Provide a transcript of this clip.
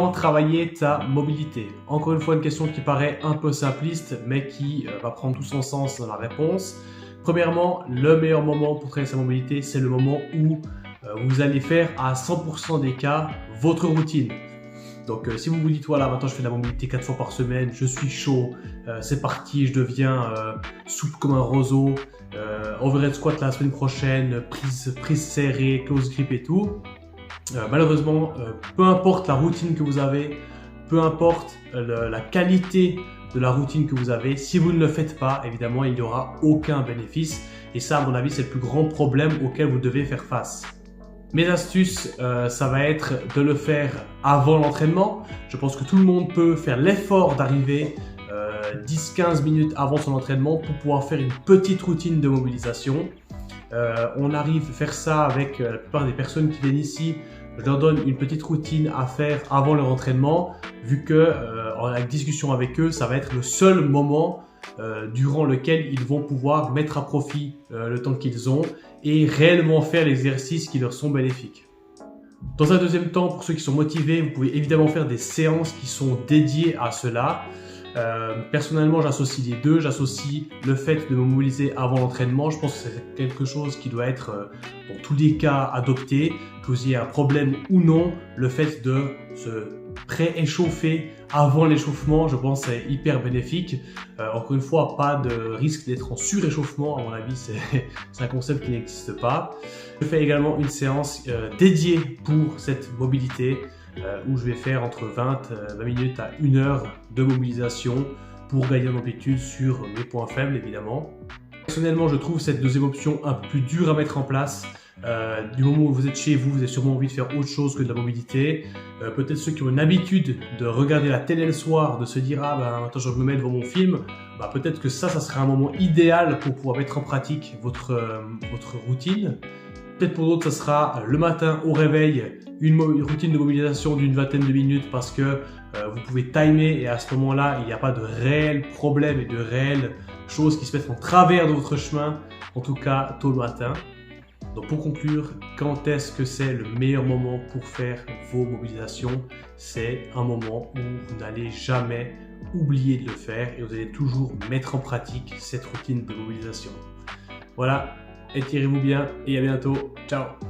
Comment travailler ta mobilité? Encore une fois, une question qui paraît un peu simpliste, mais qui va prendre tout son sens dans la réponse. Premièrement, le meilleur moment pour travailler sa mobilité, c'est le moment où vous allez faire à 100% des cas votre routine. Donc si vous vous dites, voilà, maintenant je fais de la mobilité 4 fois par semaine, je suis chaud, c'est parti, je deviens souple comme un roseau, overhead squat la semaine prochaine, prise serrée, close grip et tout. Malheureusement, peu importe la routine que vous avez, peu importe la qualité de la routine que vous avez, si vous ne le faites pas, évidemment, il n'y aura aucun bénéfice. Et ça, à mon avis, c'est le plus grand problème auquel vous devez faire face. Mes astuces, ça va être de le faire avant l'entraînement. Je pense que tout le monde peut faire l'effort d'arriver 10-15 minutes avant son entraînement pour pouvoir faire une petite routine de mobilisation. On arrive à faire ça avec la plupart des personnes qui viennent ici. Je leur donne une petite routine à faire avant leur entraînement, vu que en discussion avec eux, ça va être le seul moment durant lequel ils vont pouvoir mettre à profit le temps qu'ils ont et réellement faire les exercices qui leur sont bénéfiques. Dans un deuxième temps, pour ceux qui sont motivés, vous pouvez évidemment faire des séances qui sont dédiées à cela. Personnellement, j'associe les deux. J'associe le fait de me mobiliser avant l'entraînement. Je pense que c'est quelque chose qui doit être dans tous les cas adopté, que vous ayez un problème ou non. Le fait de se pré-échauffer avant l'échauffement, je pense que c'est hyper bénéfique. Encore une fois, pas de risque d'être en suréchauffement. À mon avis, c'est un concept qui n'existe pas. Je fais également une séance dédiée pour cette mobilité. Où je vais faire entre 20 minutes à 1 heure de mobilisation pour gagner en amplitude sur mes points faibles évidemment. Personnellement, je trouve cette deuxième option un peu plus dure à mettre en place. Du moment où vous êtes chez vous, vous avez sûrement envie de faire autre chose que de la mobilité. Peut-être ceux qui ont une habitude de regarder la télé le soir, de se dire « Ah ben maintenant je vais me mettre devant mon film », peut-être que ça serait un moment idéal pour pouvoir mettre en pratique votre routine. Peut-être pour d'autres, ça sera le matin au réveil, une routine de mobilisation d'une vingtaine de minutes parce que vous pouvez timer et à ce moment-là, il n'y a pas de réels problèmes et de réelles choses qui se mettent en travers de votre chemin, en tout cas tôt le matin. Donc pour conclure, quand est-ce que c'est le meilleur moment pour faire vos mobilisations? C'est un moment où vous n'allez jamais oublier de le faire et vous allez toujours mettre en pratique cette routine de mobilisation. Voilà. Étirez-vous bien et à bientôt. Ciao!